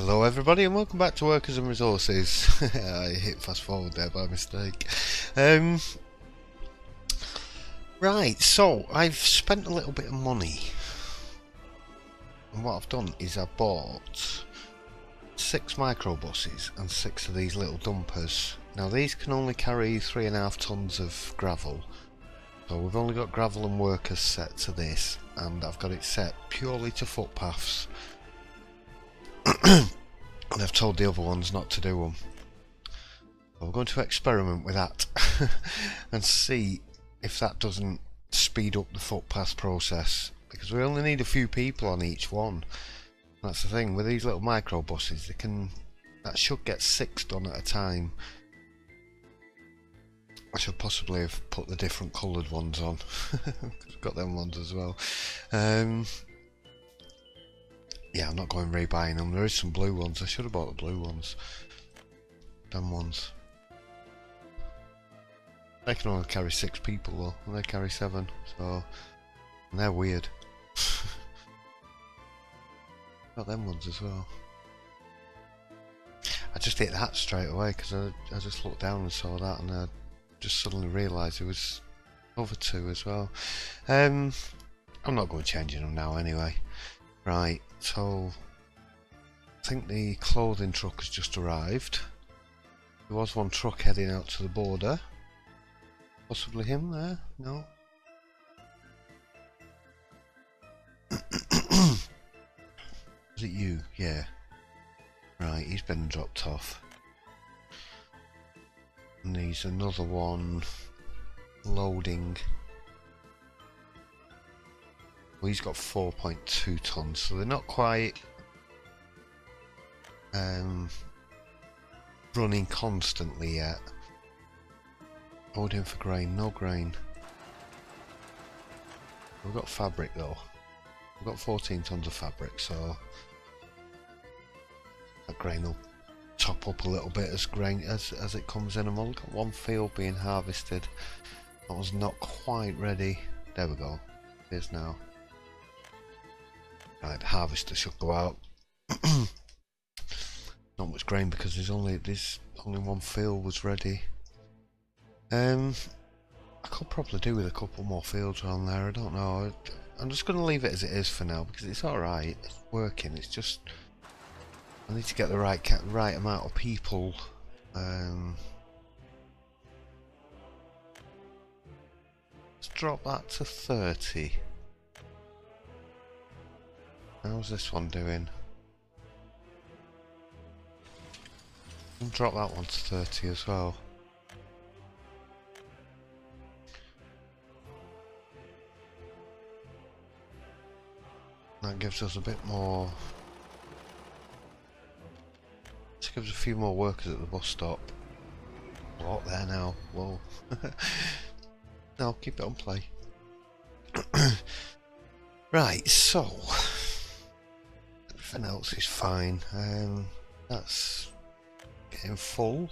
Hello everybody and welcome back to Workers and Resources. I hit fast forward there by mistake. Right, so I've spent a little bit of money. And what I've done is I bought 6 microbuses and 6 of these little dumpers. Now these can only carry 3.5 tons of gravel. So we've only got gravel and workers set to this, and I've got it set purely to footpaths. And I've told the other ones not to do them. So we're going to experiment with that and see if that doesn't speed up the footpath process, because we only need a few people on each one. That's the thing with these little microbuses, that should get 6 done at a time. I should possibly have put the different coloured ones on. I've got them ones as well. Yeah, I'm not going rebuying them. There is some blue ones. I should have bought the blue ones. Them ones. They can only carry 6 people though, and they carry 7. So, and they're weird. Got them ones as well. I just hit that straight away because I just looked down and saw that, and I just suddenly realised it was over 2 as well. I'm not going changing them now anyway. Right, so I think the clothing truck has just arrived. There was one truck heading out to the border. Possibly him there? No? Is it you? Yeah. Right, he's been dropped off. And there's another one loading. Well, he's got 4.2 tons, so they're not quite running constantly yet. Loading for grain, no grain. We've got fabric though. We've got 14 tons of fabric, so that grain will top up a little bit as it comes in. I've only got one field being harvested. That was not quite ready. There we go. It is now. Right, the harvester should go out. Not much grain because there's only one field was ready. I could probably do with a couple more fields around there. I don't know. I'm just going to leave it as it is for now because it's alright. It's working. It's just I need to get the right amount of people. Let's drop that to 30. How's this one doing? I'll drop that one to 30 as well. That gives us a bit more. This gives a few more workers at the bus stop. What there now? Whoa. No, keep it on play. Right, so everything else is fine. That's getting full.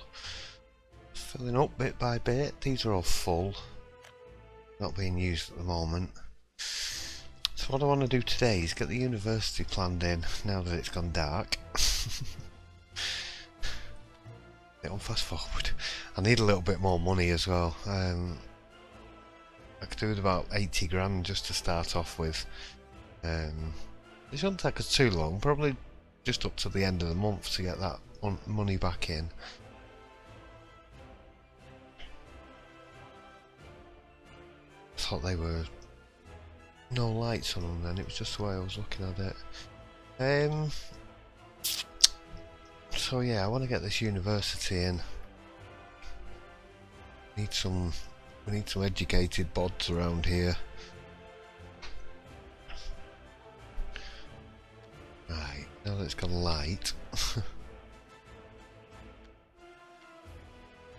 Filling up bit by bit. These are all full. Not being used at the moment. So what I want to do today is get the university planned in now that it's gone dark. Bit on fast forward. I need a little bit more money as well. I could do with about 80 grand just to start off with. It shouldn't take us too long, probably just up to the end of the month to get that money back in. Thought they were no lights on them then, it was just the way I was looking at it. So yeah, I want to get this university in. We need some educated bods around here. Right, now that it's got a light.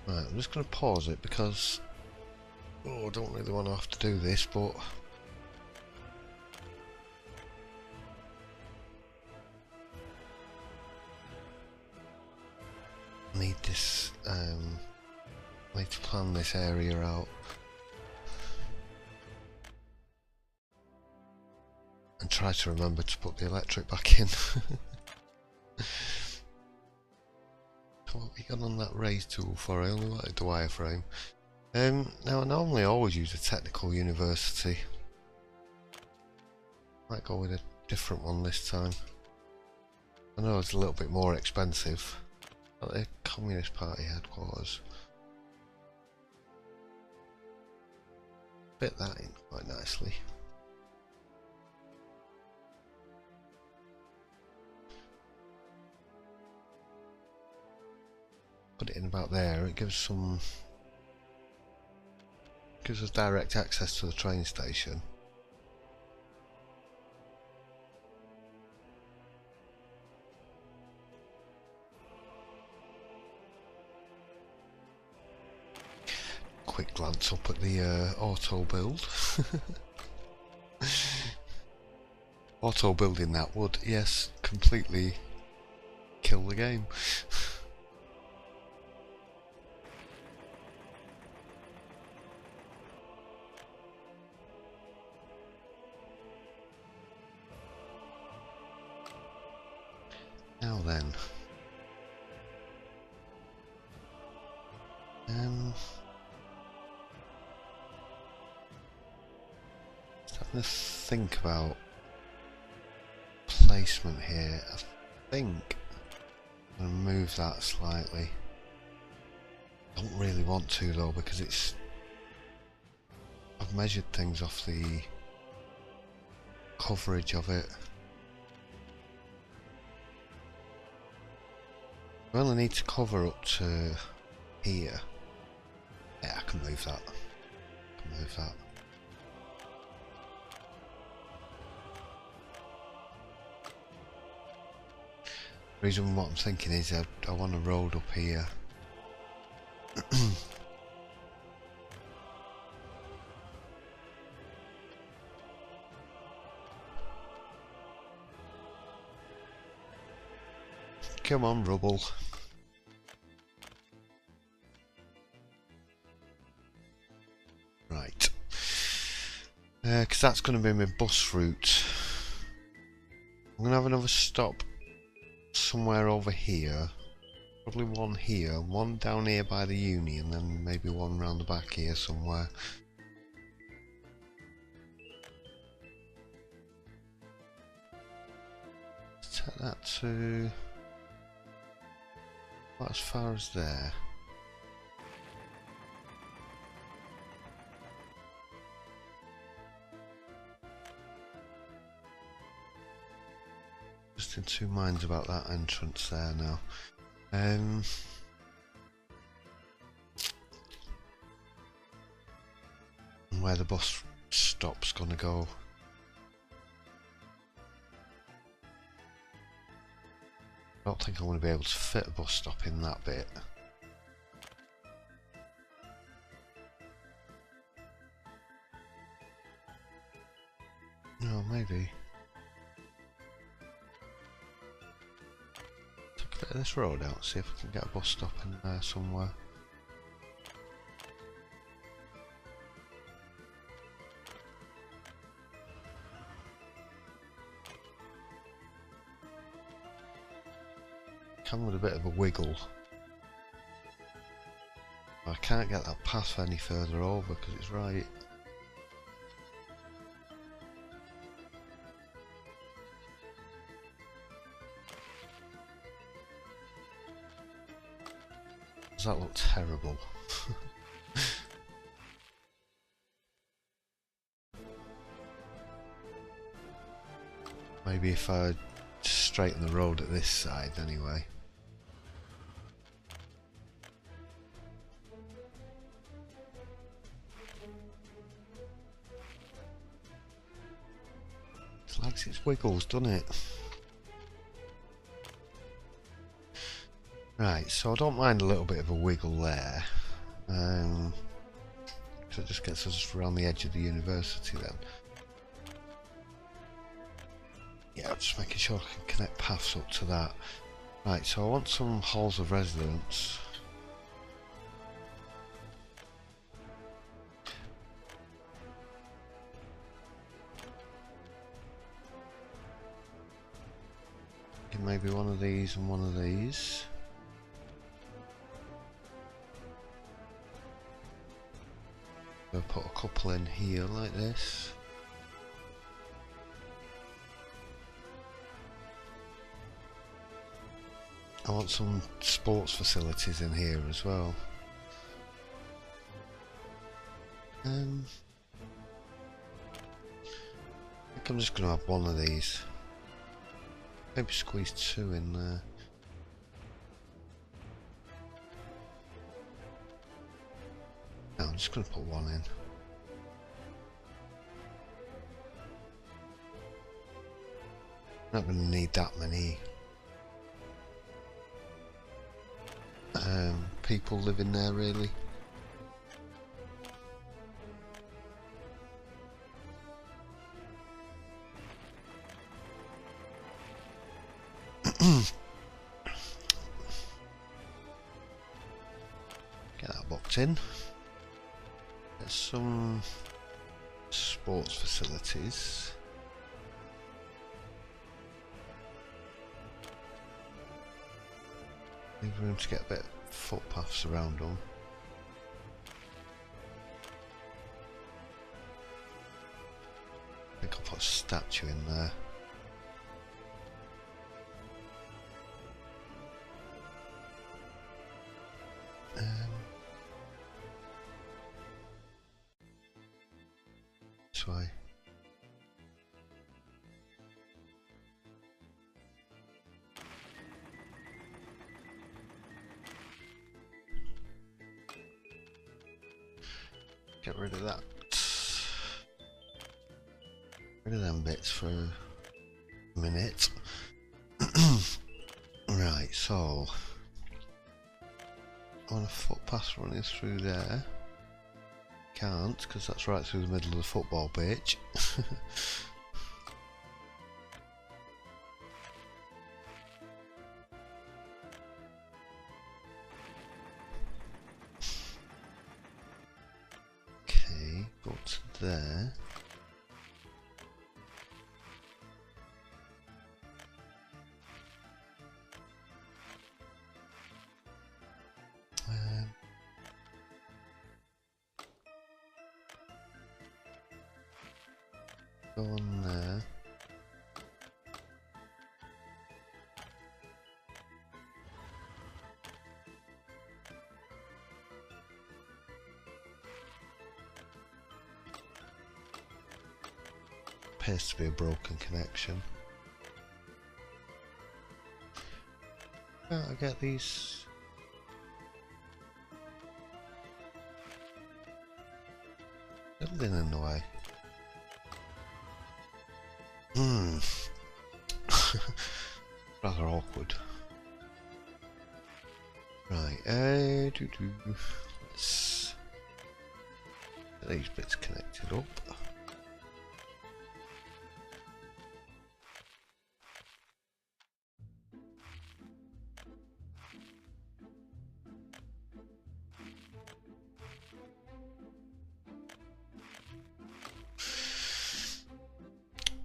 Right, I'm just going to pause it because I don't really want to have to do this, but I need this. I need to plan this area out. And try to remember to put the electric back in. you gone on that raise tool for? I only wanted the wireframe. Now I normally always use a technical university. Might go with a different one this time. I know it's a little bit more expensive. But the Communist Party headquarters. Fit that in quite nicely. Put it in about there. It gives us direct access to the train station. Quick glance up at the auto build. Auto building that would, yes, completely kill the game. Now then, having to think about placement here. I think I'm going to move that slightly. Don't really want to though, because I've measured things off the coverage of it. We only need to cover up to here. Yeah, I can move that. The reason what I'm thinking is I want a road up here. Come on, rubble. Right. Because that's going to be my bus route. I'm going to have another stop somewhere over here. Probably one here, one down here by the uni, and then maybe one round the back here somewhere. Take that to... about as far as there. Just in two minds about that entrance there now. Where the bus stop's gonna go. I don't think I'm going to be able to fit a bus stop in that bit. No, maybe. Take a bit of this road out, see if we can get a bus stop in there somewhere. Come with a bit of a wiggle. I can't get that path any further over because it's right. Does that look terrible? Maybe if I straighten the road at this side anyway. It likes its wiggles, doesn't it? Right, so I don't mind a little bit of a wiggle there. Because it just gets us around the edge of the university then. Yeah, just making sure I can connect paths up to that. Right, so I want some halls of residence. Maybe one of these and one of these. couple in here like this. I want some sports facilities in here as well. I think I'm just going to have one of these. Maybe squeeze two in there. No, I'm just going to put one in. Not going to need that many people living there, really. Get that box in. There's some sports facilities. Leave room to get a bit of footpaths around them. I think I'll put a statue in there. This way. Get rid of that. Rid of them bits for a minute. Right, so I want a footpath running through there. Can't, because that's right through the middle of the football pitch. Okay, go to there. Go on there. Appears to be a broken connection. Can't I get these? Building in the way. Rather awkward. Right, let's get these bits connected up.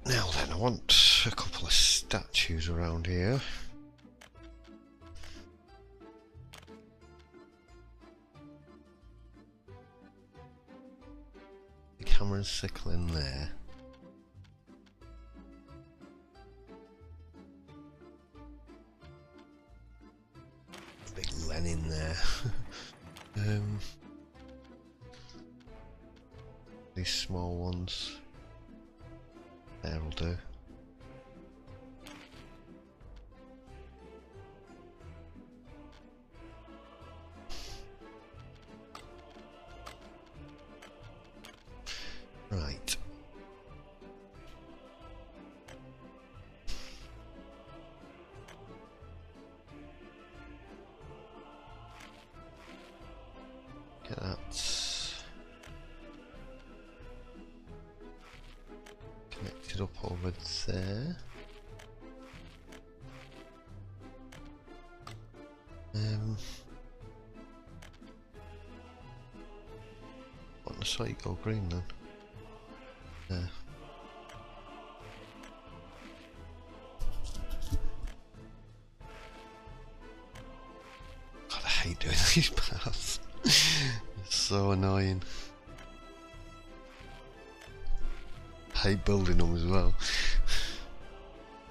Now then, I want a couple of statues around here. The camera's sickle in there. Big Lenin there. These small ones. There'll do. Right. Get that connected up over there. What, I saw you go green then. There. God, I hate doing these paths. It's so annoying. hate building them as well.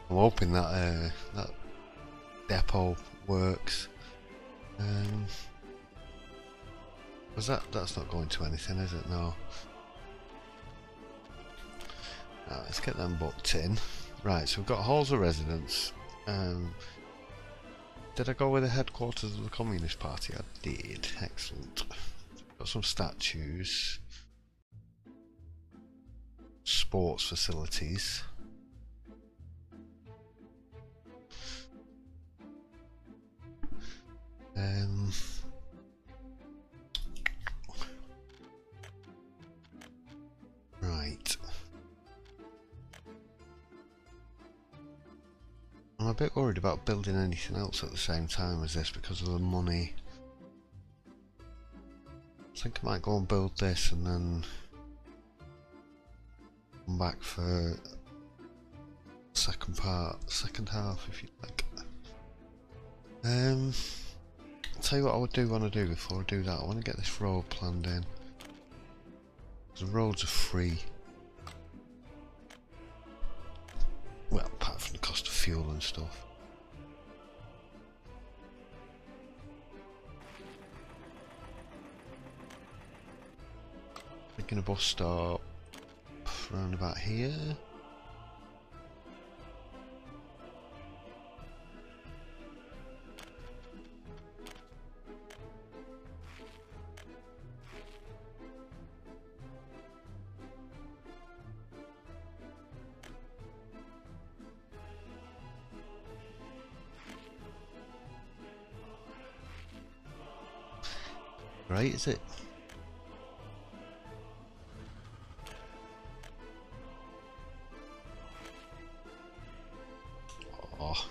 I'm hoping that that depot works. Was that's not going to anything, is it? No. Right, let's get them booked in. Right, so we've got halls of residence. Did I go with the headquarters of the Communist Party? I did. Excellent. Got some statues. Sports facilities. Right. I'm a bit worried about building anything else at the same time as this because of the money. I think I might go and build this and then come back for second half if you like. I'll tell you what I would want to do before I do that. I want to get this road planned in. The roads are free. Well, apart from the cost of fuel and stuff. Making a bus stop around about here. Right, is it? Oh.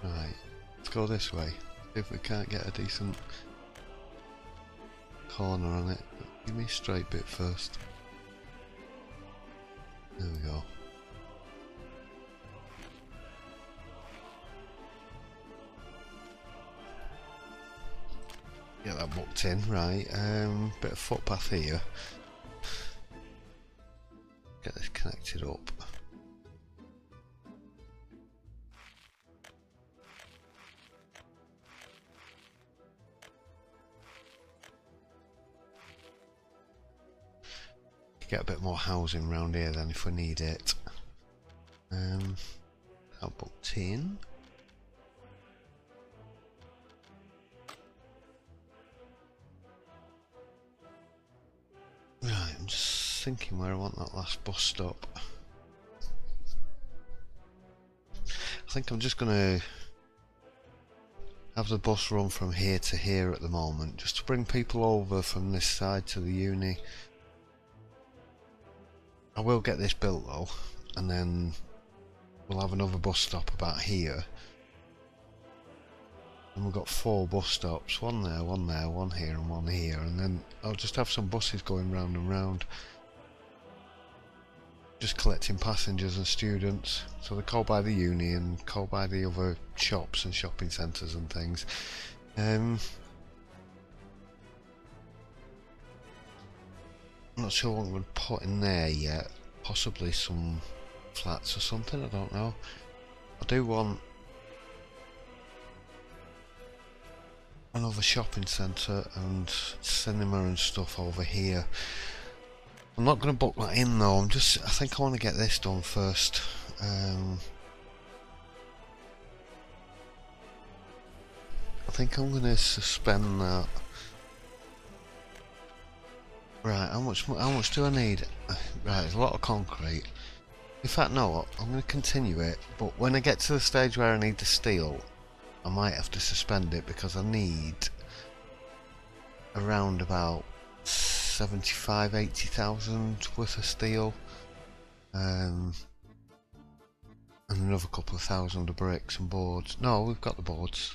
Right, let's go this way. See if we can't get a decent corner on it. Give me a straight bit first. There we go. Get that booked in, right. Bit of footpath here. Get this connected up. Get a bit more housing around here then if we need it. I'll booked in. Right, I'm just thinking where I want that last bus stop. I think I'm just gonna have the bus run from here to here at the moment, just to bring people over from this side to the uni. I will get this built though, and then we'll have another bus stop about here. And we've got 4 bus stops, one there, one there, one here and one here, and then I'll just have some buses going round and round, just collecting passengers and students. So they call by the uni and call by the other shops and shopping centres and things. I'm not sure what I'm going to put in there yet, possibly some flats or something, I don't know. I do want another shopping centre and cinema and stuff over here. I'm not going to book that in though, I think I want to get this done first. I think I'm going to suspend that. Right, how much do I need? Right, there's a lot of concrete. In fact, no, I'm going to continue it, but when I get to the stage where I need the steel, I might have to suspend it because I need around about 75,000-80,000 worth of steel, and another couple of thousand of bricks and boards. No, we've got the boards.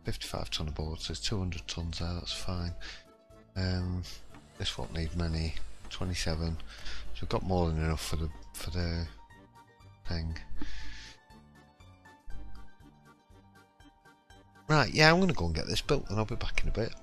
55 ton of boards. There's 200 tons there. That's fine. This won't need many. 27. So we've got more than enough for the thing. Right, yeah, I'm going to go and get this built and I'll be back in a bit.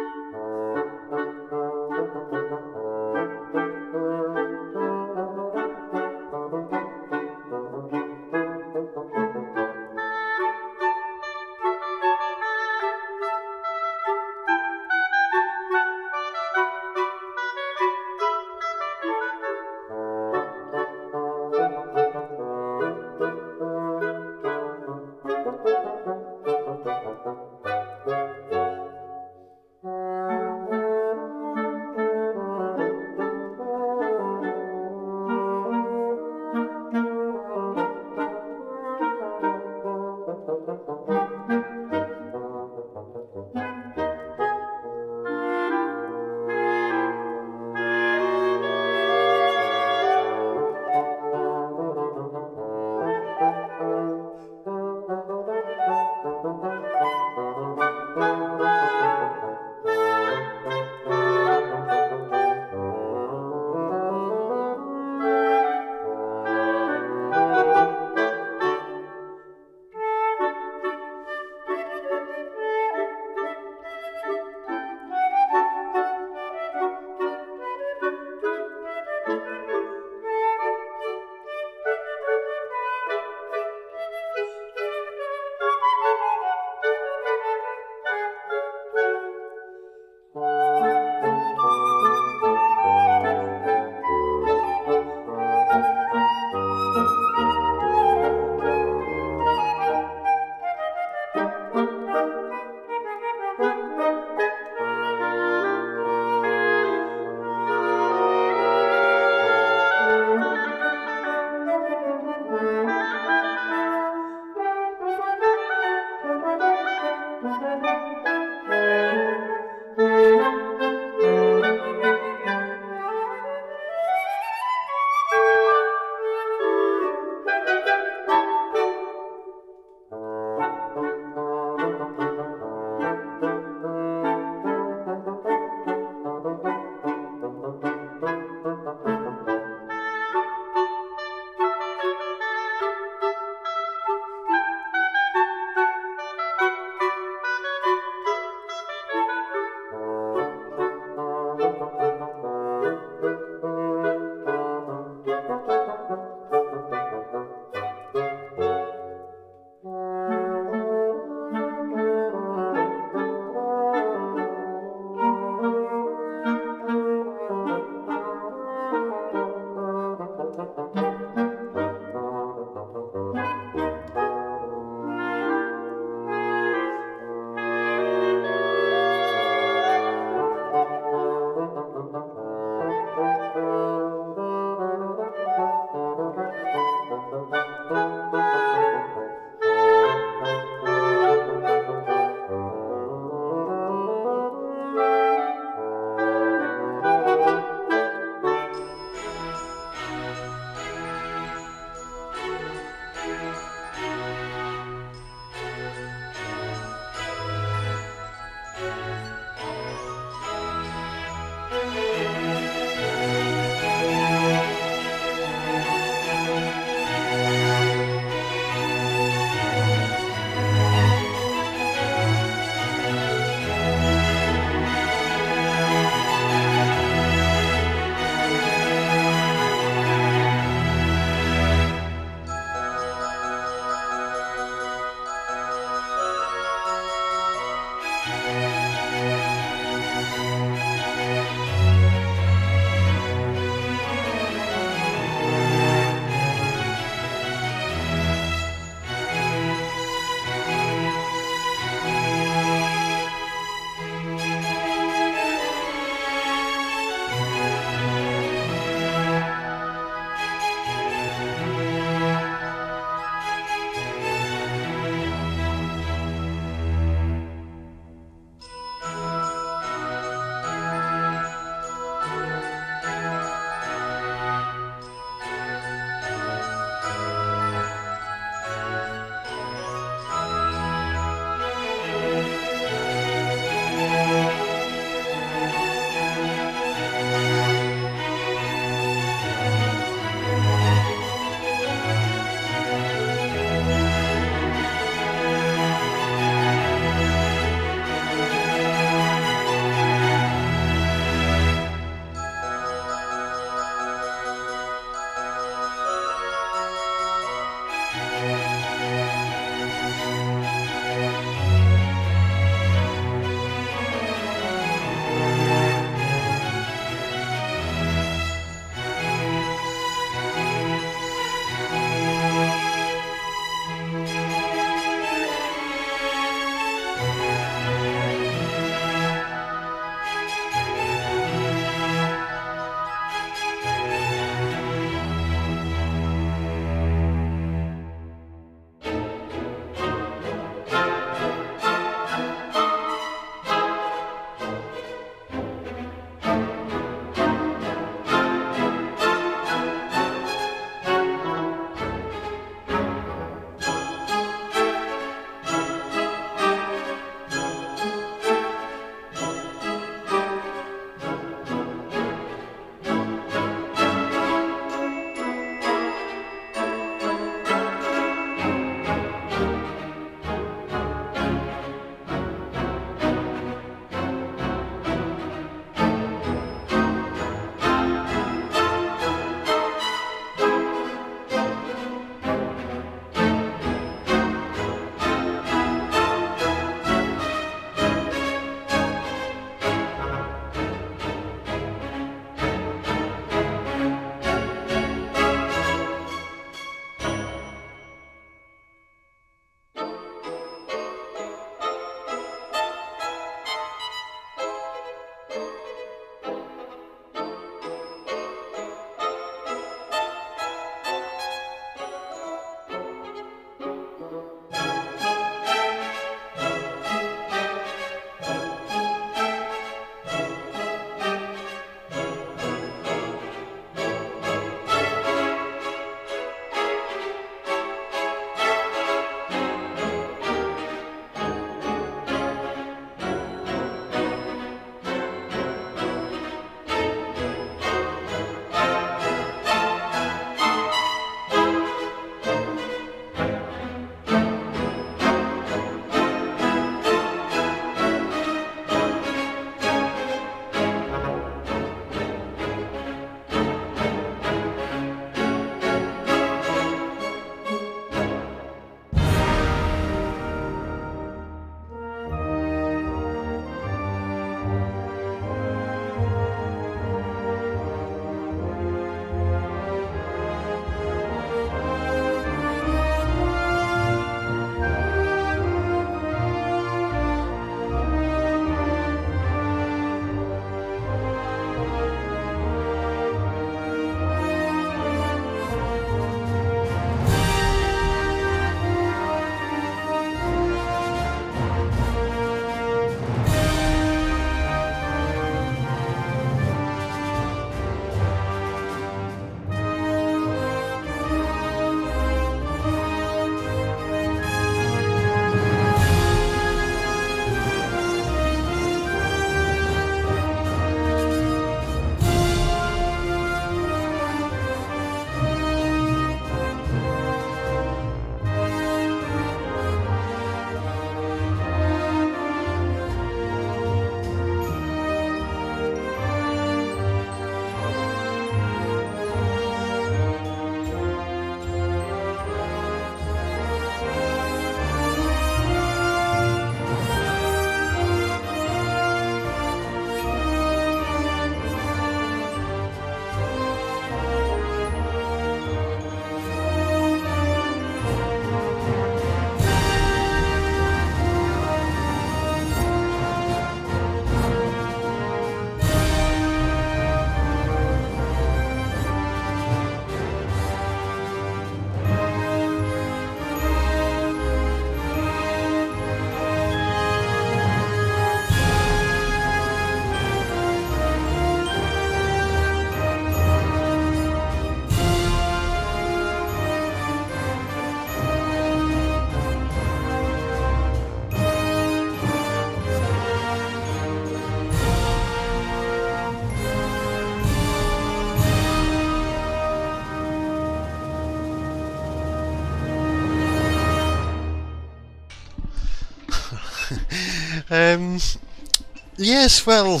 Yes, well,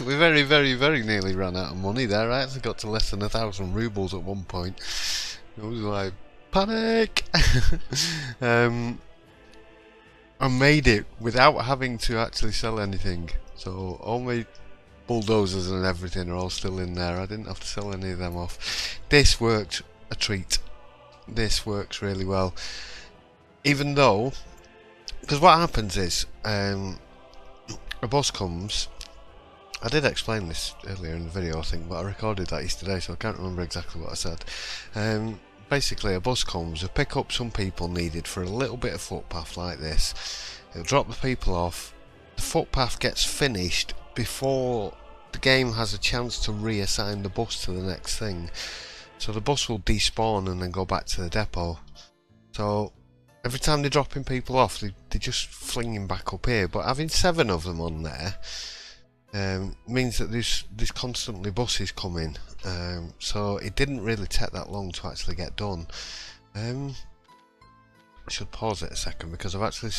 we very, very, very nearly ran out of money there. I actually got to less than 1,000 rubles at one point. It was like, panic! I made it without having to actually sell anything. So all my bulldozers and everything are all still in there. I didn't have to sell any of them off. This worked a treat. This works really well. Even though, because what happens is, a boss comes. I did explain this earlier in the video, I think, but I recorded that yesterday, so I can't remember exactly what I said. Basically, a bus comes, will pick up some people needed for a little bit of footpath like this. It'll drop the people off. The footpath gets finished before the game has a chance to reassign the bus to the next thing. So the bus will despawn and then go back to the depot. So every time they're dropping people off, they're just flinging back up here. But having 7 of them on there means that there's constantly buses coming. So it didn't really take that long to actually get done. I should pause it a second because I've actually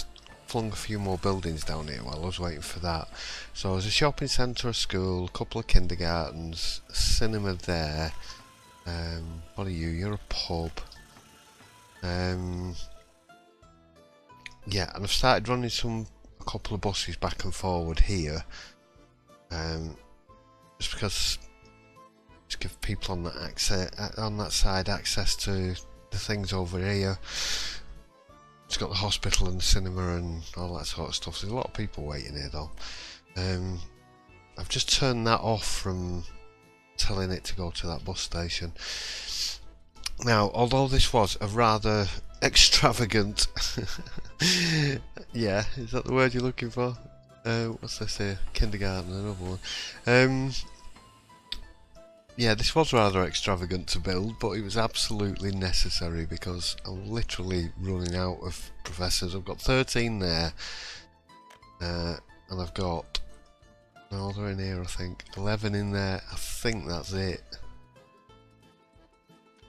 flung a few more buildings down here while I was waiting for that. So there's a shopping centre, a school, a couple of kindergartens, a cinema there. What are you? You're a pub. Yeah, and I've started running a couple of buses back and forward here. Just because to give people on that side access to the things over here. It's got the hospital and the cinema and all that sort of stuff. There's a lot of people waiting here though. I've just turned that off from telling it to go to that bus station. Now, although this was a rather extravagant yeah, is that the word you're looking for? What's this here? Kindergarten, another one. Yeah, this was rather extravagant to build, but it was absolutely necessary because I'm literally running out of professors. I've got 13 there, and I've got, no, they're in here I think, 11 in there, I think that's it.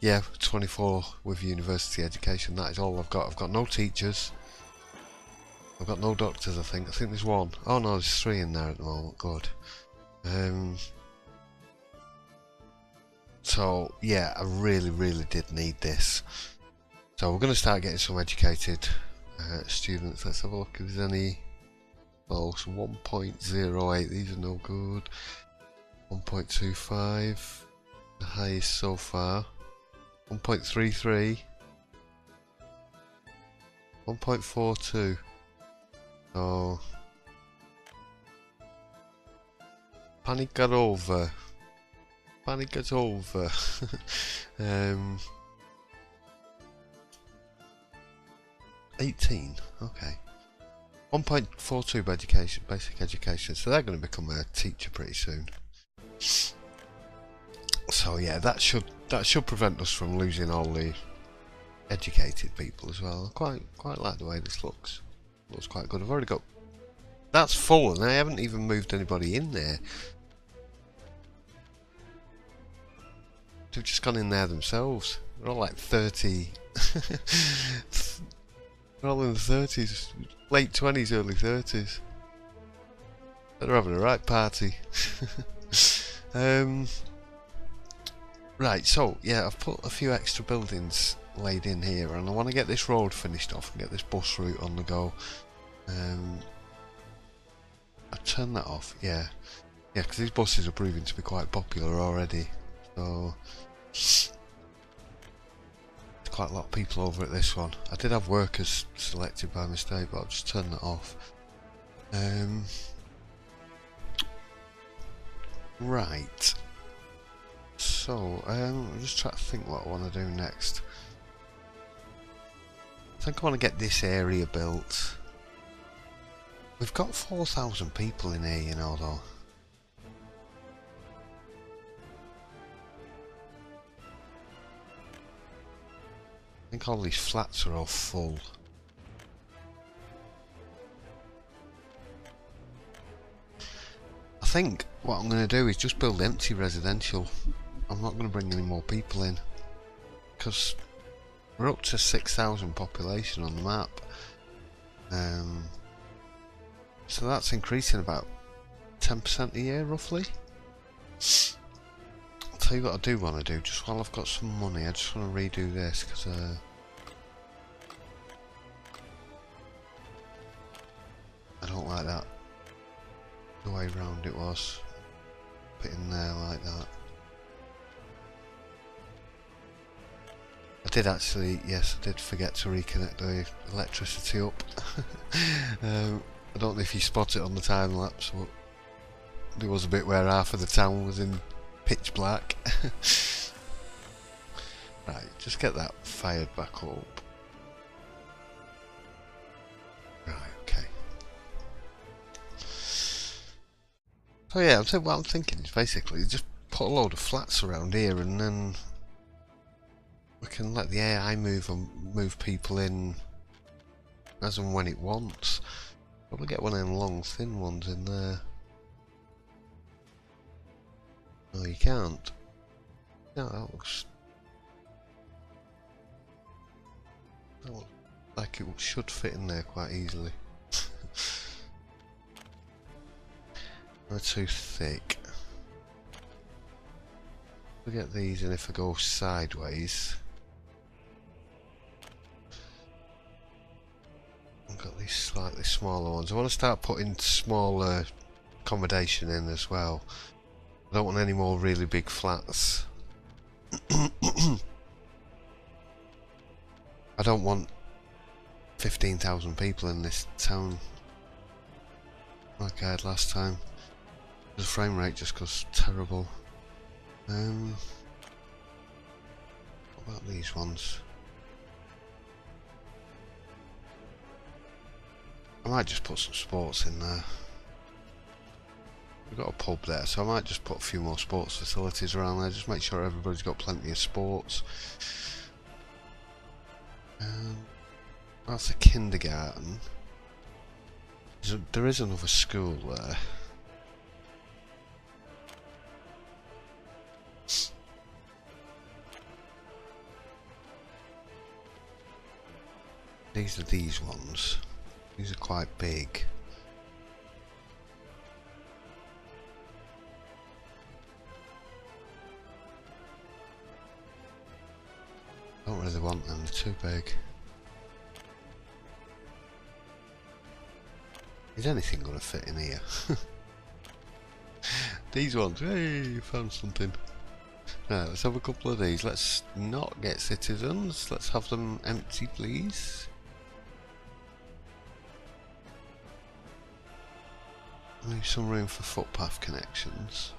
Yeah, 24 with university education, that is all I've got. I've got no teachers, I've got no doctors I think there's 1. Oh no, there's 3 in there at the moment, good. So yeah, I really, really did need this. So we're going to start getting some educated students. Let's have a look if there's any. Well, so 1.08, these are no good. 1.25, the highest so far. 1.33. 1.42. Oh. Panic got over. Panic is over. 18, okay. 1.42 basic education, so they're going to become a teacher pretty soon. So yeah, that should prevent us from losing all the educated people as well. I quite like the way this looks. Looks quite good. I've already got, that's full, and I haven't even moved anybody in there. They've just gone in there themselves. They're all like 30. They're all in the 30s, late 20s, early 30s. They're having a right party. Right, so yeah, I've put a few extra buildings laid in here, and I want to get this road finished off and get this bus route on the go. I turn that off, yeah, because these buses are proving to be quite popular already. So there's quite a lot of people over at this one. I did have workers selected by mistake, but I'll just turn that off. Right. So I'm just trying to think what I want to do next. I think I want to get this area built. We've got 4,000 people in here, you know, though. I think all these flats are all full. I think what I'm going to do is just build empty residential. I'm not going to bring any more people in because we're up to 6,000 population on the map. So that's increasing about 10% a year, roughly. I'll tell you what I do want to do, just while I've got some money, I just want to redo this, because I don't like that, the way round it was. Put in there like that. I did actually, yes, I did forget to reconnect the electricity up. I don't know if you spot it on the time lapse, but there was a bit where half of the town was in pitch black. Right, just get that fired back up. Right, okay. So yeah, what I'm thinking is basically just put a load of flats around here, and then we can let the AI move people in as and when it wants. Probably get one of them long, thin ones in there. No, you can't. No, that looks like it should fit in there quite easily. They're too thick. We'll get these, and if I go sideways, I've got these slightly smaller ones. I want to start putting smaller accommodation in as well. I don't want any more really big flats. I don't want 15,000 people in this town like I had last time. The frame rate just goes terrible. What about these ones? I might just put some sports in there. We've got a pub there, so I might just put a few more sports facilities around there. Just make sure everybody's got plenty of sports. That's a kindergarten. There is another school there. These are these ones. These are quite big. Don't really want them, they're too big. Is anything going to fit in here? These ones, hey, found something. Right, let's have a couple of these. Let's not get citizens, let's have them empty, please. Leave some room for footpath connections.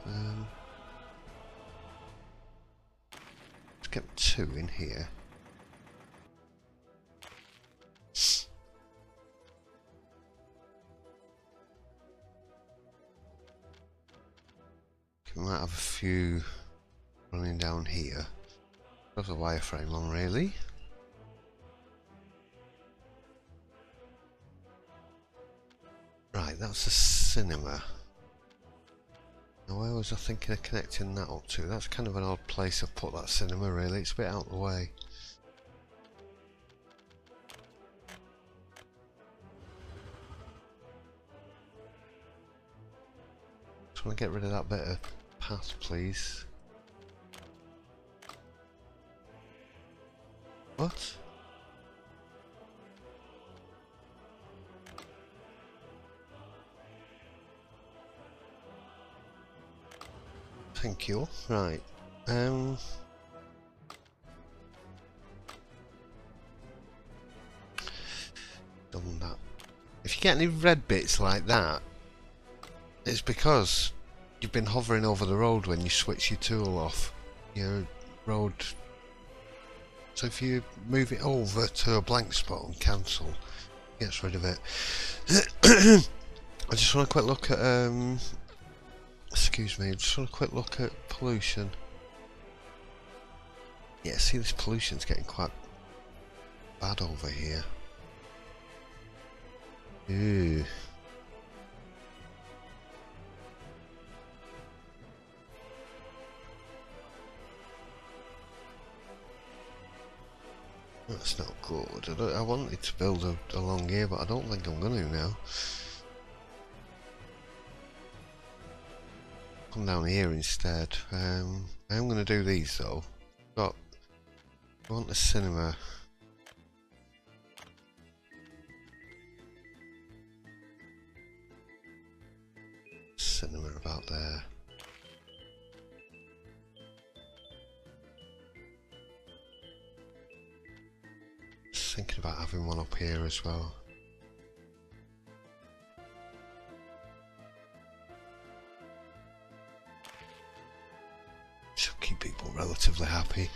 Let's get 2 in here. We might have a few running down here. Have the wireframe on, really. Right, that's a cinema. Now where was I thinking of connecting that up to? That's kind of an odd place to put that cinema, really. It's a bit out of the way. Just want to get rid of that bit of path, please. What? Thank you. Right. Done that. If you get any red bits like that, it's because you've been hovering over the road when you switch your tool off. Your road. So if you move it over to a blank spot and cancel, it gets rid of it. I just want a quick look at excuse me, just want a quick look at pollution. Yeah, see, this pollution's getting quite bad over here. Ooh. That's not good. I wanted to build along here, but I don't think I'm going to now. come down here instead. I am going to do these though. I want the cinema. Cinema about there. Just thinking about having one up here as well. Should keep people relatively happy.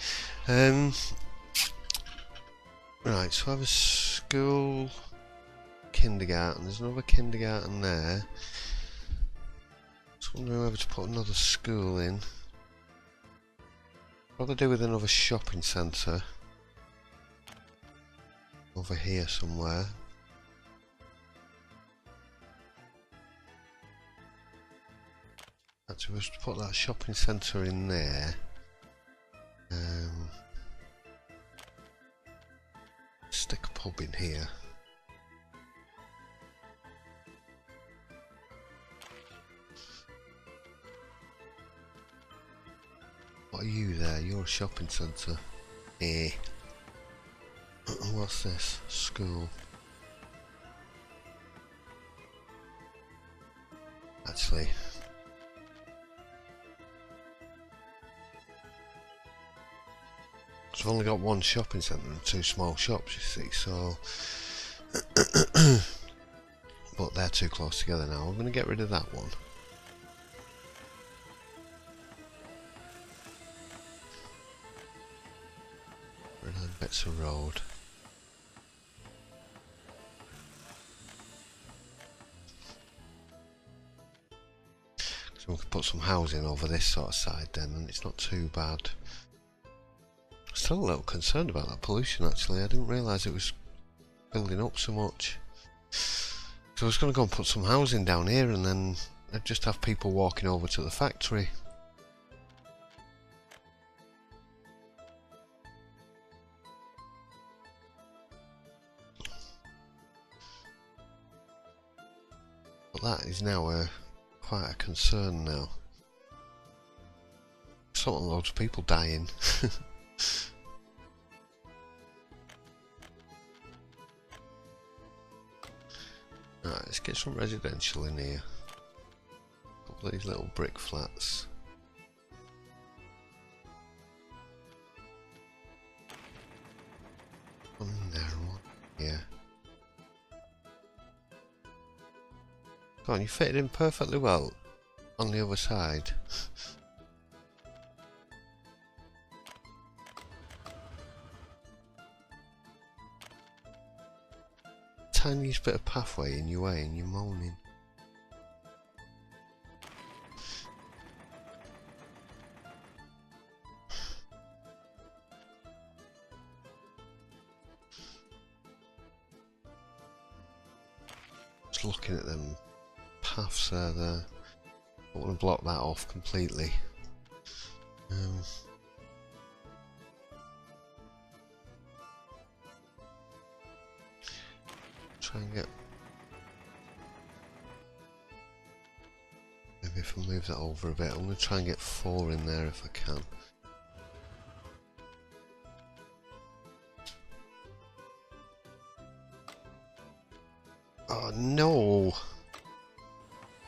Right, so I have a school, kindergarten. There's another kindergarten there. Just wondering whether to put another school in. Probably do with another shopping centre. Over here somewhere. Actually, we'll just put that shopping centre in there. Stick a pub in here. What are you there? You're a shopping centre. Eh. What's this? School. Actually. I've only got one shopping centre and two small shops, you see, so... but they're too close together now. I'm going to get rid of that one. Rid of them bits of road. So we can put some housing over this sort of side then, and it's not too bad. Still a little concerned about that pollution actually. I didn't realise it was building up so much. So I was going to go and put some housing down here and then I'd just have people walking over to the factory. But that is now quite a concern now. There's not loads of people dying. Right, let's get some residential in here. A couple of these little brick flats. One in there and one here. Go on, you fitted in perfectly well on the other side. Tiniest bit of pathway in your way and you're moaning. Just looking at them paths there. I want to block that off completely. Try and get... Maybe if I move that over a bit, I'm going to try and get 4 in there if I can. Oh no!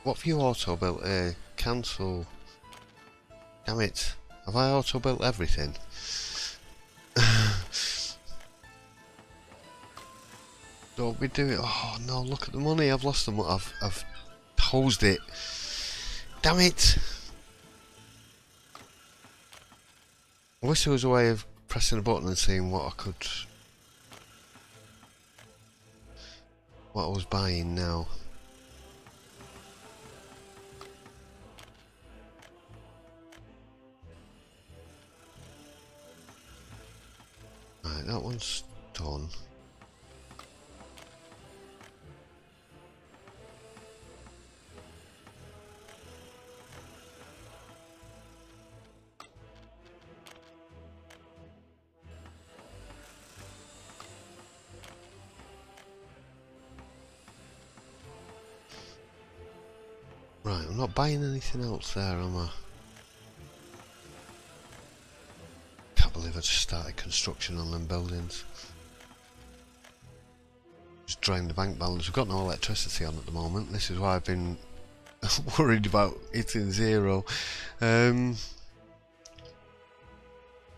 What have you auto-built here? Cancel. Damn it. Have I auto-built everything? Don't be doing it. Oh no, look at the money. I've lost the money. I've hosed it. Damn it. I wish there was a way of pressing a button and seeing what I could... what I was buying now. Right, that one's done. Right, I'm not buying anything else there, am I? Can't believe I just started construction on them buildings. Just drained the bank balance. We've got no electricity on at the moment. This is why I've been worried about hitting zero.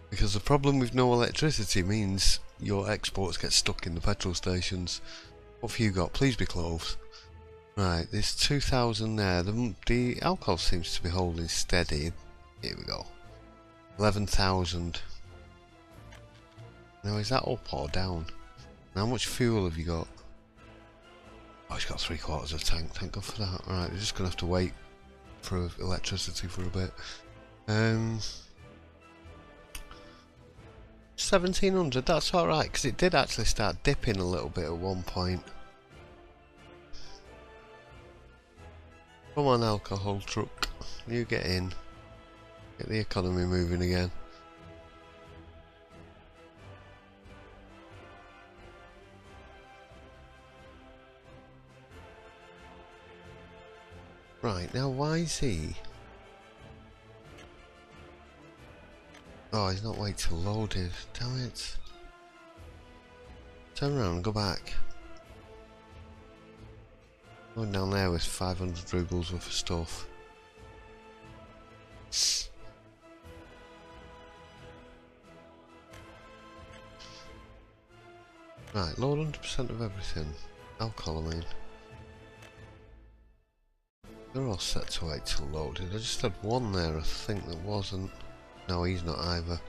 Because the problem with no electricity means your exports get stuck in the petrol stations. What have you got? Please be close. Right, there's 2,000 there. The alcohol seems to be holding steady. Here we go. 11,000. Now, is that up or down? How much fuel have you got? Oh, he's got 3/4 of tank. Thank God for that. Right, we're just going to have to wait for electricity for a bit. 1,700, that's alright, because it did actually start dipping a little bit at one point. Come on, alcohol truck. You get in. Get the economy moving again. Right, now why is he? Oh, he's not waiting till loaded. Damn it. Turn around and go back. Going down there with 500 rubles worth of stuff. Right, load 100% of everything. Alcohol, I mean. They're all set to wait till loaded. I just had one there, I think, that wasn't. No, he's not either.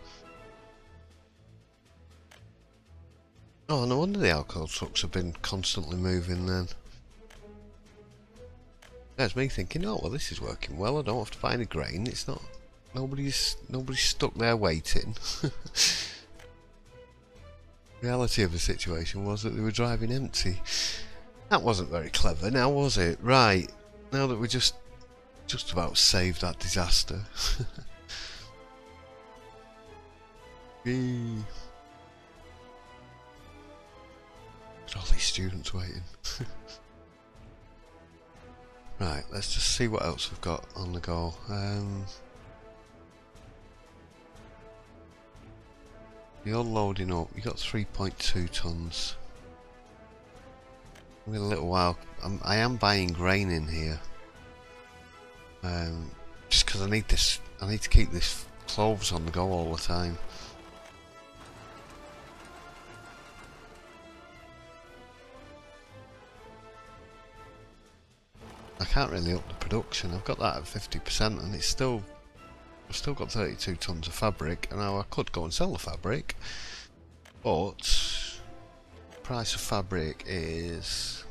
Oh, no wonder the alcohol trucks have been constantly moving then. There's me thinking, oh well, this is working well. I don't have to buy any grain. It's not. Nobody's stuck there waiting. Reality of the situation was that they were driving empty. That wasn't very clever, now was it? Right. Now that we just about saved that disaster. Yay. Got all these students waiting. Right, let's just see what else we've got on the go. You're loading up. You got 3.2 tons. In a little while, I am buying grain in here. Just because I need this. I need to keep this cloves on the go all the time. I can't really up the production. I've got that at 50%, and it's still. I've still got 32 tons of fabric, and now I could go and sell the fabric, but the price of fabric is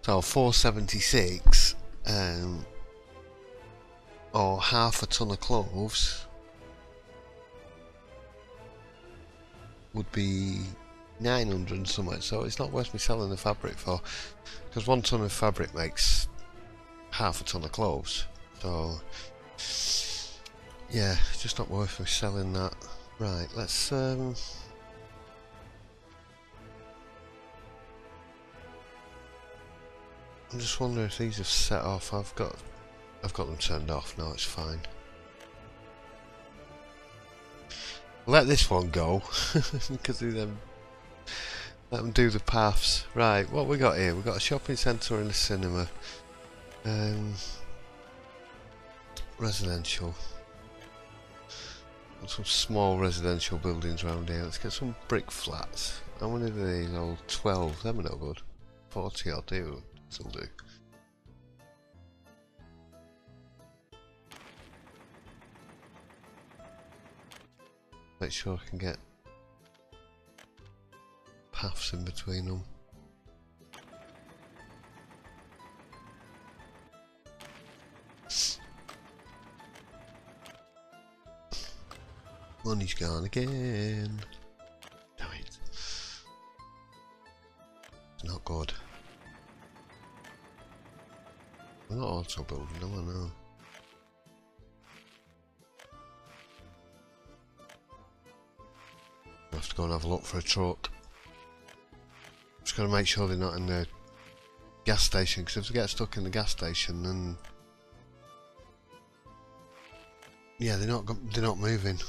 so 476, or half a ton of cloves would be 900 and something. So it's not worth me selling the fabric for, because 1 ton of fabric makes half a ton of cloves. So yeah, it's just not worth me selling that. Right, let's I'm just wondering if these have set off. I've got them turned off. No, it's fine. Let this one go because let them do the paths. Right, what we got here? We've got a shopping centre and a cinema. Residential. Got some small residential buildings around here. Let's get some brick flats. How many are these? Oh, 12. Them are no good. 40 I'll do. This'll do. Make sure I can get paths in between them. Money's gone again. Damn it. It's not good. I'm not auto building, no, I know. I have to go and have a look for a truck. Just gotta make sure they're not in the gas station, because if they get stuck in the gas station, then yeah, they're not moving.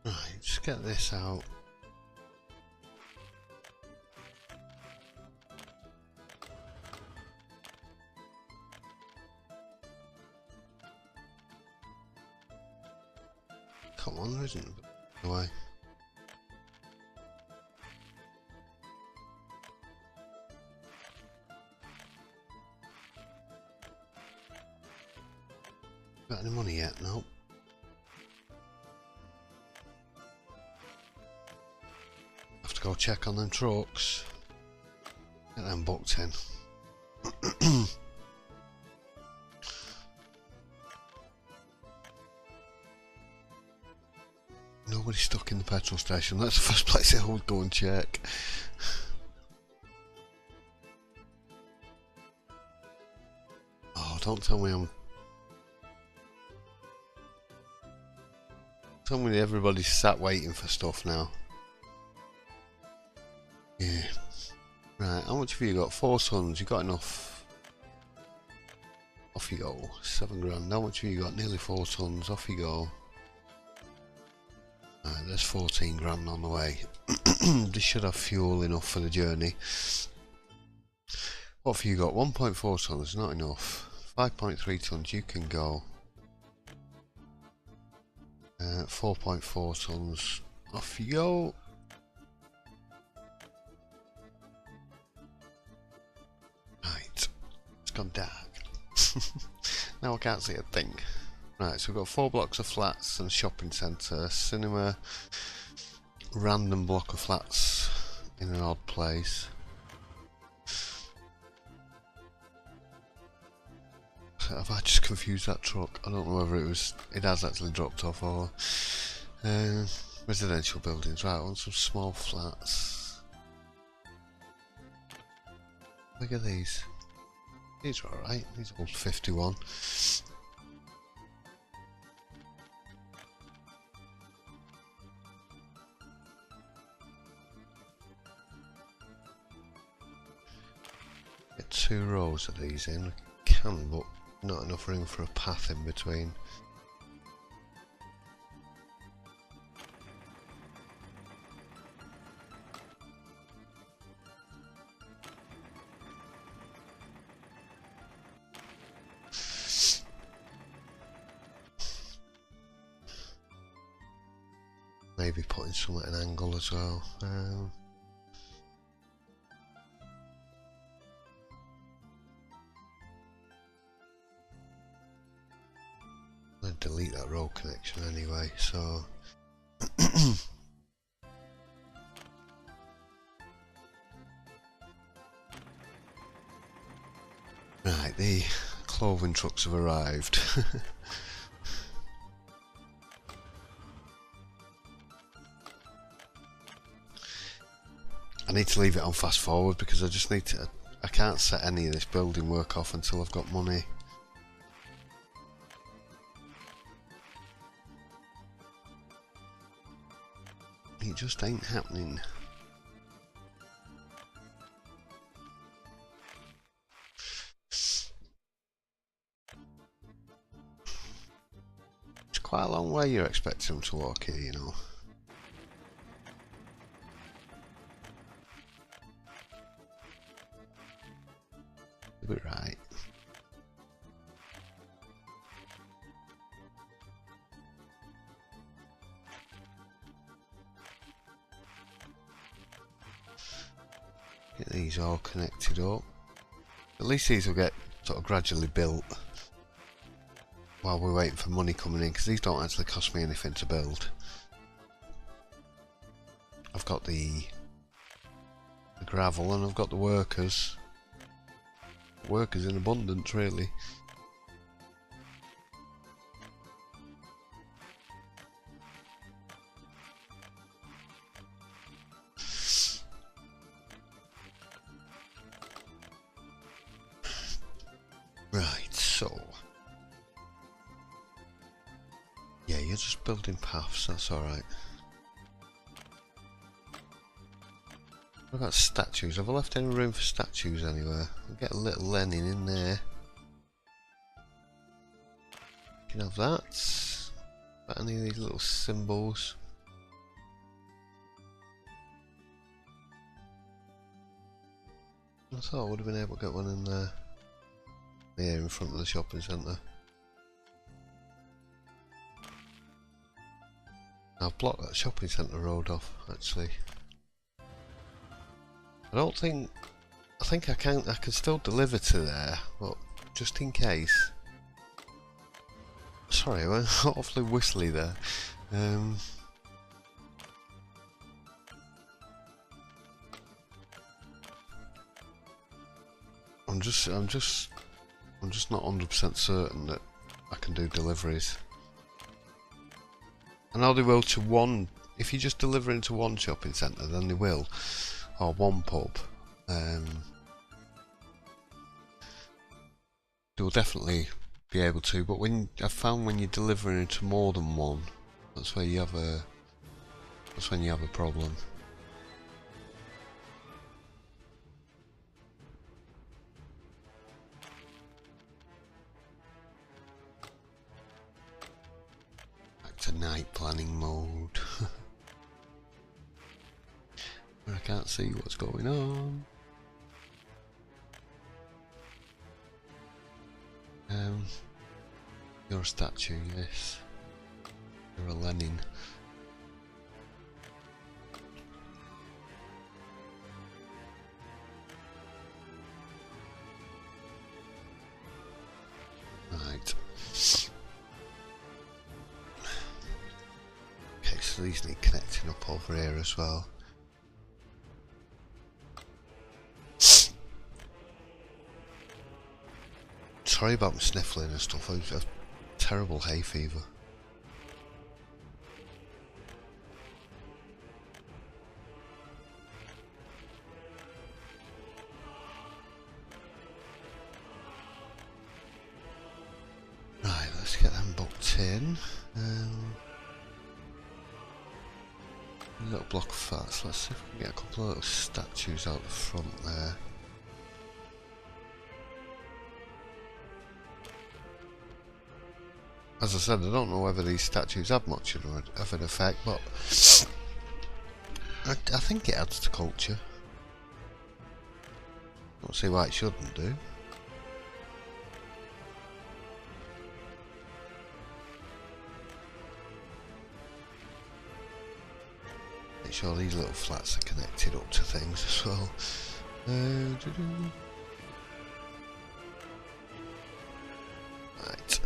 Right, just get this out. Come on, there isn't a way. Got any money yet? Nope. Have to go check on them trucks. Get them booked in. Nobody's stuck in the petrol station. That's the first place I would go and check. Oh, don't tell me I'm... Tell me everybody's sat waiting for stuff now. Yeah. Right, how much have you got? 4 tons, you got enough. Off you go. 7 grand. How much have you got? Nearly 4 tons. Off you go. Right, there's 14 grand on the way. This should have fuel enough for the journey. What have you got? 1.4 tons, not enough. 5.3 tons, you can go. 4.4 tons, off you go. Right, it's gone dark. Now I can't see a thing. Right, so we've got 4 blocks of flats and a shopping centre, cinema, random block of flats in an odd place. Have I just confused that truck? I don't know whether it has actually dropped off or residential buildings. Right, I want some small flats. Look at these. These are alright. These are all 51. Get 2 rows of these in. We can, but not enough room for a path in between. Maybe putting some at an angle as well. I'd delete that road connection anyway, so right, the clothing trucks have arrived. I need to leave it on fast forward because I just need to... I can't set any of this building work off until I've got money. It just ain't happening. It's quite a long way you're expecting them to walk here, you know. You'll be right. Get these all connected up. At least these will get sort of gradually built while we're waiting for money coming in, because these don't actually cost me anything to build. I've got the gravel and I've got the workers. Workers in abundance, really. Right, so yeah, you're just building paths, that's alright. What about statues? Have I left any room for statues anywhere? I'll get a little Lenin in there. You can have that. About any of these little symbols? I thought I would have been able to get one in there. Here in front of the shopping centre. I've blocked that shopping centre road off, actually. I think I can still deliver to there, but just in case. Sorry, I went awfully whistly there. I'm just not 100% certain that I can do deliveries. I know they will to one. If you just deliver into one shopping centre, then they will, or one pub. They'll definitely be able to. But I've found when you're delivering into more than one, that's when you have a problem. To night planning mode where I can't see what's going on. You're a statue, yes. You're a Lenin. Right. So these need connecting up over here as well. Sorry about my sniffling and stuff, I've got terrible hay fever. Right, let's get them booked in. A little block of flats. Let's see if we can get a couple of little statues out the front there. As I said, I don't know whether these statues have much of an effect, but I think it adds to culture. Don't see why it shouldn't do. Make sure these little flats are connected up to things as well. Right.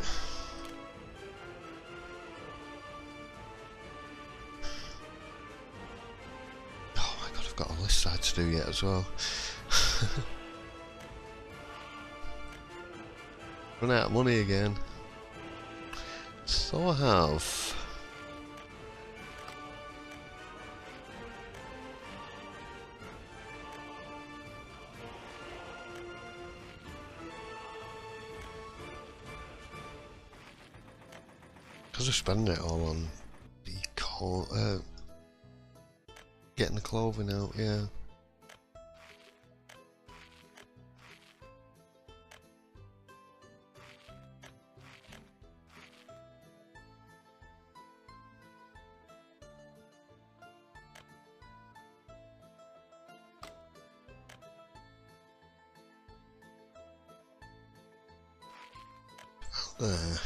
Oh my god, I've got a list side to do yet as well. Run out of money again. So I have. Because I spend it all on the getting the clothing out, yeah. There.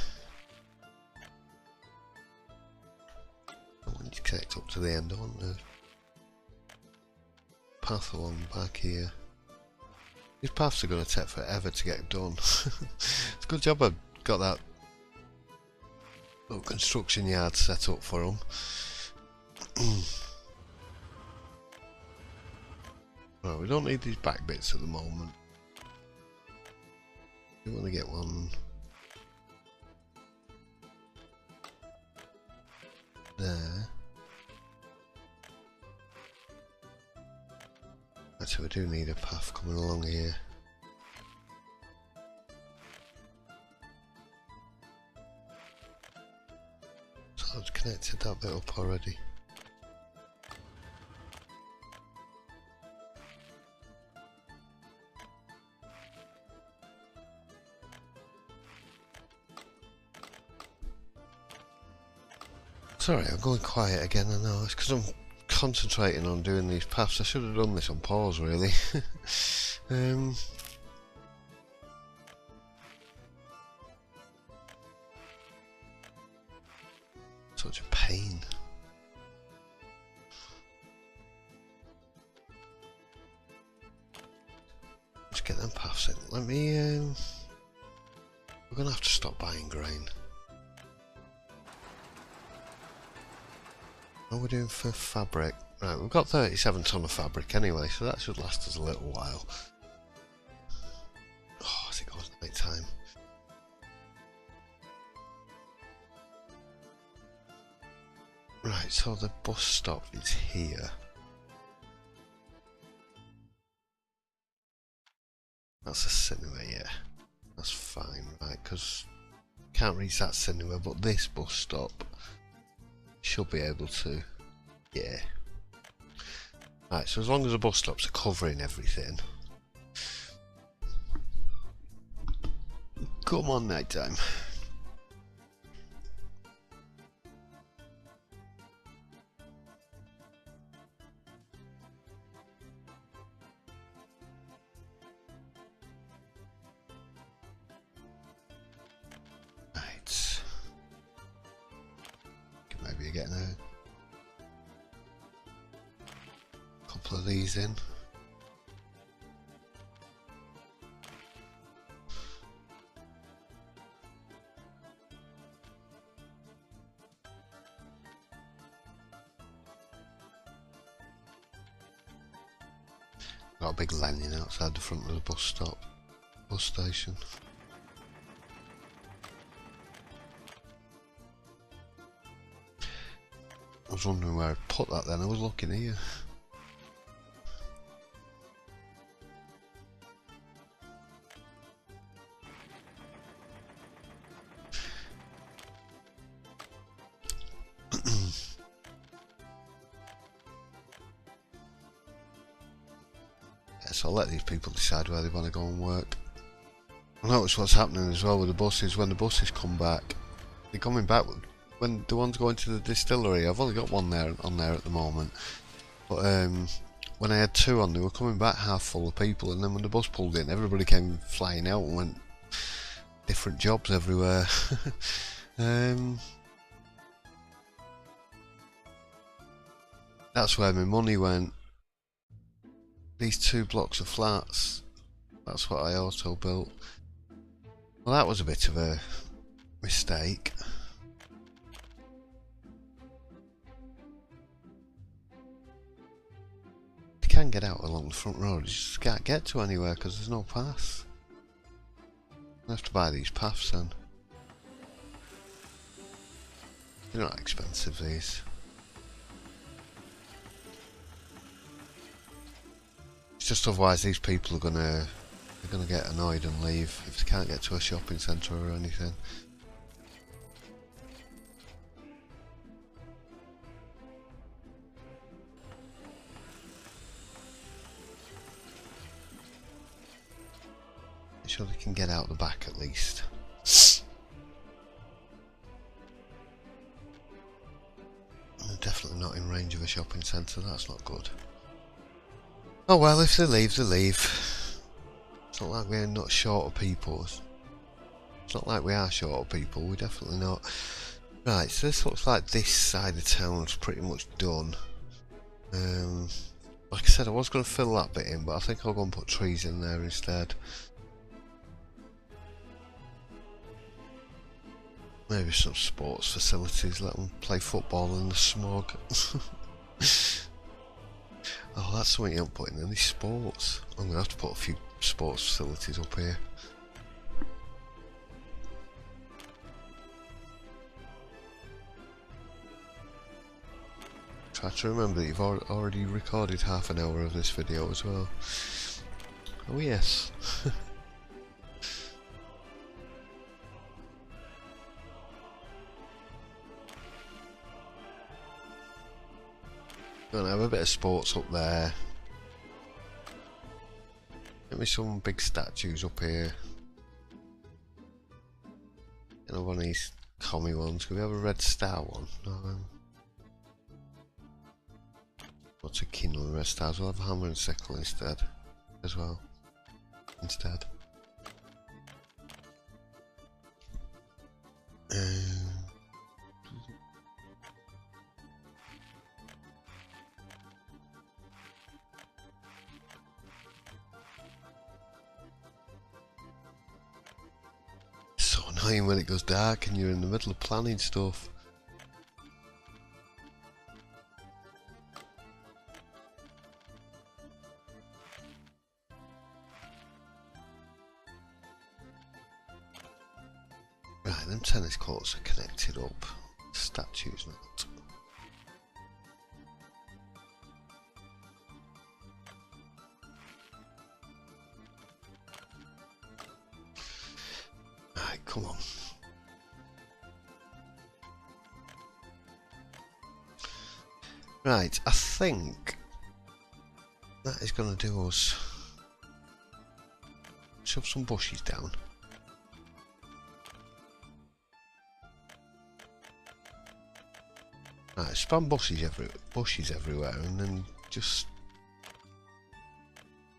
I want you to connect up to the end, I want the path along back here. These paths are going to take forever to get done. It's a good job I got that little construction yard set up for them. Right, we don't need these back bits at the moment. We want to get one there. Actually, we do need a path coming along here. So connected that bit up already. Sorry, I'm going quiet again, I know. It's because I'm concentrating on doing these paths. I should have done this on pause, really. Such a pain. Let's get them paths in. Let me, we're going to have to stop buying grain. What are we doing for fabric? Right, we've got 37 tonne of fabric anyway, so that should last us a little while. Oh, as it goes night time. Right, so the bus stop is here. That's a cinema, yeah. That's fine, right, because can't reach that cinema, but this bus stop should be able to, yeah. Right, so as long as the bus stops are covering everything. Come on, night time. Right. Maybe you're getting a couple of these in. Got a big lanyard outside the front of the bus station. I was wondering where I'd put that then, I was looking here. So I'll let these people decide where they want to go and work. I notice what's happening as well with the buses. When the buses come back, they're coming back when the ones going to the distillery. I've only got one there on there at the moment, but when I had two on, they were coming back half full of people, and then when the bus pulled in, everybody came flying out and went different jobs everywhere. That's where my money went. These 2 blocks of flats, that's what I auto built. Well, that was a bit of a mistake. You can get out along the front road, you just can't get to anywhere because there's no path. I have to buy these paths then. They're not expensive, these. It's just otherwise these people are gonna get annoyed and leave if they can't get to a shopping centre or anything. Make sure they can get out the back at least. They're definitely not in range of a shopping centre, that's not good. Oh well, if they leave, they leave. It's not like we're not short of people. It's not like we are short of people, we're definitely not. Right, so this looks like this side of town's pretty much done. Like I said, I was going to fill that bit in, but I think I'll go and put trees in there instead. Maybe some sports facilities, let them play football in the smog. Oh, that's something you don't put in any sports. I'm going to have to put a few sports facilities up here. Try to remember that you've already recorded half an hour of this video as well. Oh yes. Gonna have a bit of sports up there. Get me some big statues up here. You know, one of these commie ones. Can we have a red star one? No. What's a kindle and red stars? We'll have a hammer and sickle instead, as well. Instead. So annoying when it goes dark and you're in the middle of planning stuff. Right, them tennis courts are connected up. Statues not. Right, come on. Right, I think that is going to do us. Shove some bushes down. Right, spam bushes everywhere, and then just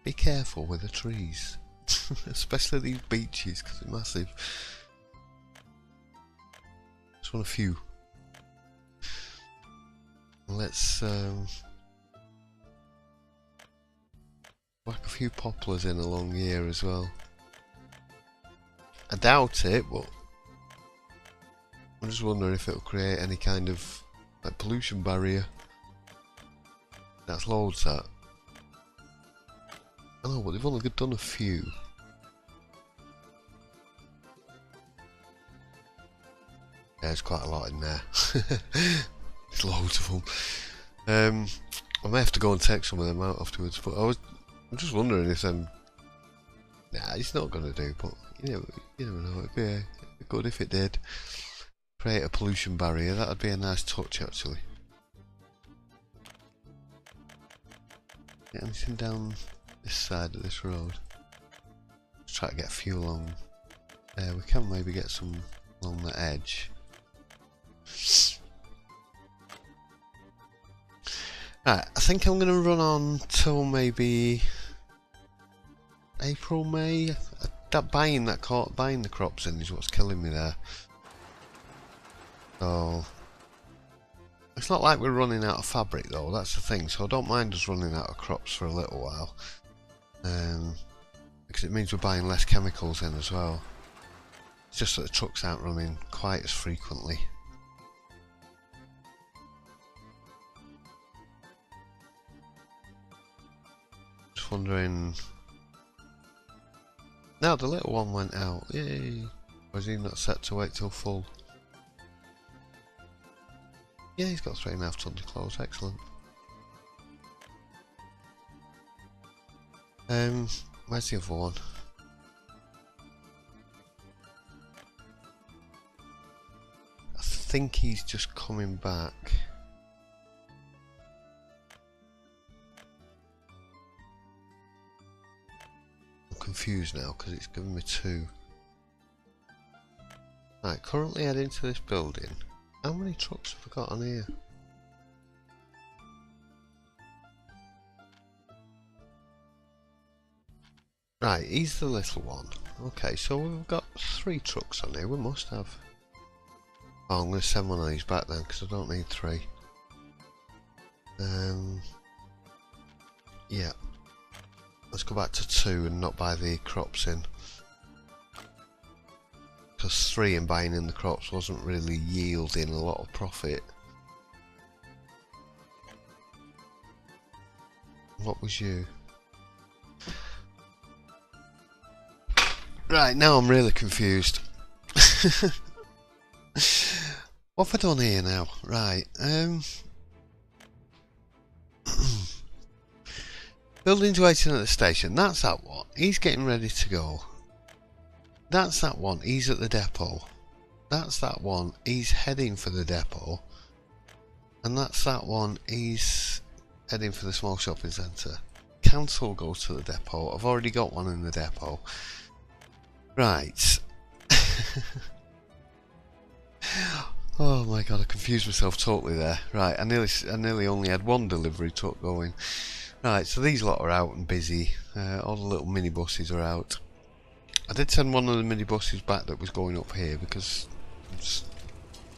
be careful with the trees, especially these beeches because they're massive. Just want a few. Let's whack a few poplars in along here as well. I doubt it, but I'm just wondering if it'll create any kind of like pollution barrier. That's loads, that. I know, but they've only done a few. Yeah, there's quite a lot in there. There's loads of them. I may have to go and take some of them out afterwards, but I'm just wondering if them. Nah, it's not going to do, but you never know. It'd be good if it did. Create a pollution barrier, that'd be a nice touch actually. Get anything down this side of this road? Let's try to get a few along there. We can maybe get some along the edge. Right, I think I'm going to run on till maybe April, May. Buying the crops in is what's killing me there. So it's not like we're running out of fabric though, that's the thing, so I don't mind us running out of crops for a little while, because it means we're buying less chemicals in as well. It's just that the trucks aren't running quite as frequently. Just wondering. Now the little one went out, yay! Or is he not set to wait till full? Yeah, he's got 3.5 tons of clothes, excellent. Where's the other one? I think he's just coming back. I'm confused now because it's given me 2. Right, currently heading to this building. How many trucks have I got on here? Right, he's the little one. Okay, so we've got 3 trucks on here. We must have. Oh, I'm going to send one of these back then because I don't need 3. Yeah. Let's go back to 2 and not buy the crops in. Because 3 and buying in the crops wasn't really yielding a lot of profit. What was you? Right, now I'm really confused. What have I done here now? Right, building's waiting at the station. That's that one. He's getting ready to go. That's that one. He's at the depot. That's that one. He's heading for the depot. And that's that one. He's heading for the small shopping centre. Cancel goes to the depot. I've already got one in the depot. Right. Oh my god, I confused myself totally there. Right, I nearly only had one delivery truck going. Right, so these lot are out and busy. All the little minibuses are out. I did send one of the minibuses back that was going up here because it's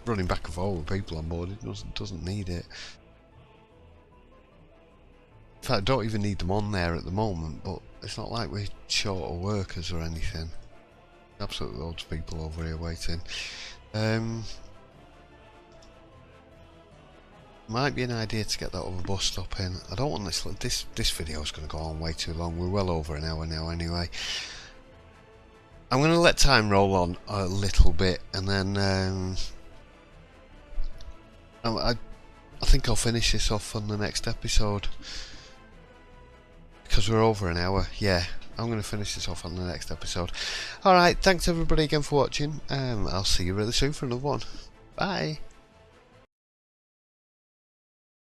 running back and forward with people on board. It doesn't need it. In fact, I don't even need them on there at the moment, but it's not like we're short of workers or anything. Absolutely loads of people over here waiting. Might be an idea to get that other bus stop in. I don't want this video is going to go on way too long. We're well over an hour now anyway. I'm going to let time roll on a little bit, and then I think I'll finish this off on the next episode because we're over an hour. Yeah, I'm going to finish this off on the next episode. Alright, thanks everybody again for watching. I'll see you really soon for another one. Bye.